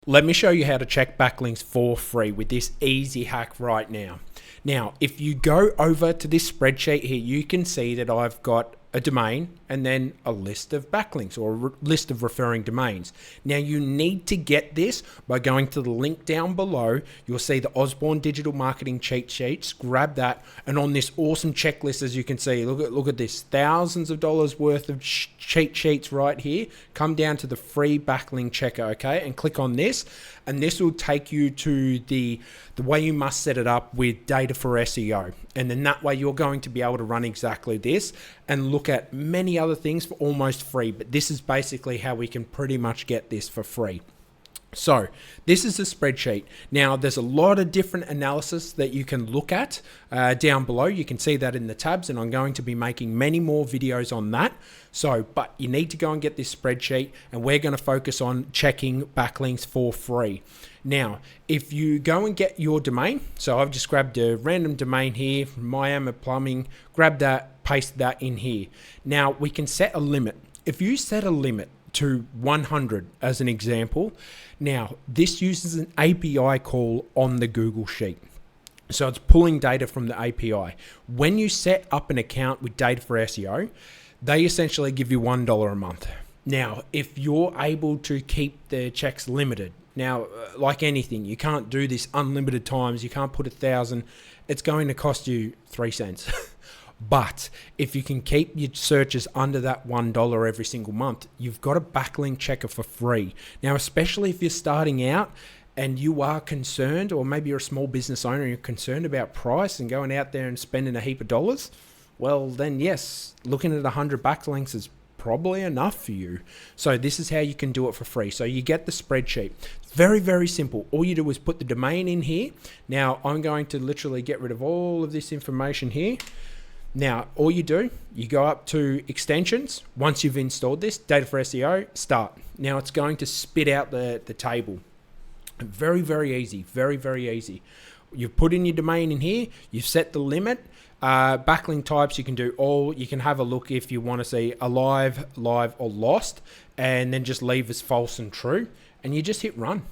Let me show you how to check backlinks for free with this easy hack right now. Now, if you go over to this spreadsheet here, you can see that I've got a domain and then a list of backlinks or a list of referring domains. Now, you need to get this by going to the link down below. You'll see the Osborne Digital Marketing cheat sheets. Grab that, and on this awesome checklist, as you can see, look at this, thousands of dollars worth of cheat sheets right here. Come down to the free backlink checker, okay, and click on this, and this will take you to the way you must set it up with data for SEO. And then that way you're going to be able to run exactly this and look at many other things for almost free. But this is basically how we can pretty much get this for free. So this is a spreadsheet. Now there's a lot of different analysis that you can look at down below. You can see that in the tabs, and I'm going to be making many more videos on that. So, but you need to go and get this spreadsheet, and we're going to focus on checking backlinks for free. Now, if you go and get your domain, so I've just grabbed a random domain here from Miami Plumbing, grab that, paste that in here. Now we can set a limit. If you set a limit to 100 as an example, now this uses an API call on the Google Sheet. So it's pulling data from the API. When you set up an account with Data for SEO, they essentially give you $1 a month. Now, if you're able to keep the checks limited, now, like anything, you can't do this unlimited times. You can't put 1,000. It's going to cost you 3 cents. But if you can keep your searches under that $1 every single month, you've got a backlink checker for free. Now, especially if you're starting out and you are concerned, or maybe you're a small business owner and you're concerned about price and going out there and spending a heap of dollars, well, then yes, looking at 100 backlinks is probably enough for you. So this is how you can do it for free. So you get the spreadsheet. It's very, very simple. All you do is put the domain in here. Now I'm going to literally get rid of all of this information here. Now, all you do, you go up to extensions. Once you've installed this, Data for SEO, start. Now it's going to spit out the table. Very, very easy. Very, very easy. You've put in your domain in here. You've set the limit. Backlink types, you can do all. You can have a look if you want to see alive, live, or lost, and then just leave as false and true. And you just hit run.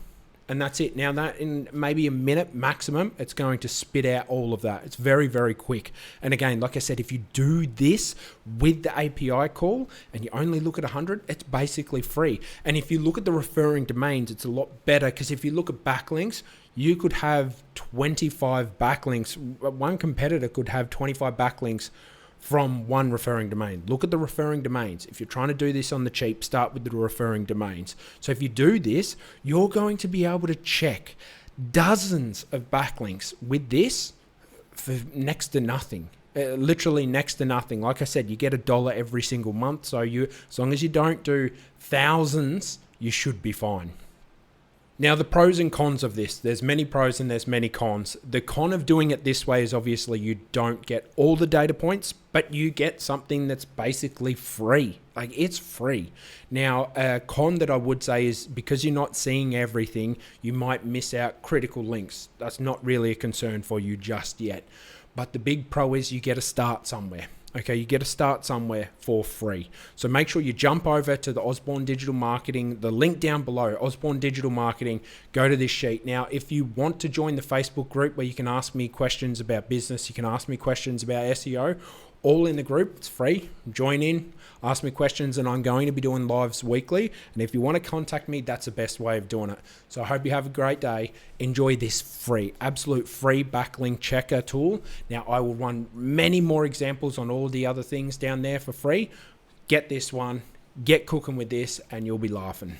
And that's it. Now that in maybe a minute maximum, it's going to spit out all of that. It's very, very quick. And again, like I said, if you do this with the API call and you only look at 100, it's basically free. And if you look at the referring domains, it's a lot better, because if you look at backlinks, you could have 25 backlinks. One competitor could have 25 backlinks from one referring domain. Look at the referring domains. If you're trying to do this on the cheap, start with the referring domains. So if you do this, you're going to be able to check dozens of backlinks with this for next to nothing. Literally next to nothing. Like I said, you get $1 every single month. So as long as you don't do thousands, you should be fine. Now, the pros and cons of this, there's many pros and there's many cons. The con of doing it this way is obviously you don't get all the data points, but you get something that's basically free. Like, it's free. Now, a con that I would say is because you're not seeing everything, you might miss out critical links. That's not really a concern for you just yet. But the big pro is you get to start somewhere. Okay, you get to start somewhere for free. So make sure you jump over to the Osborne Digital Marketing, the link down below, Osborne Digital Marketing, go to this sheet. Now, if you want to join the Facebook group where you can ask me questions about business, you can ask me questions about SEO, all in the group, it's free. Join in, ask me questions, and I'm going to be doing lives weekly. And if you want to contact me, that's the best way of doing it. So I hope you have a great day. Enjoy this free, absolute free backlink checker tool. Now, I will run many more examples on all the other things down there for free. Get this one, get cooking with this, and you'll be laughing.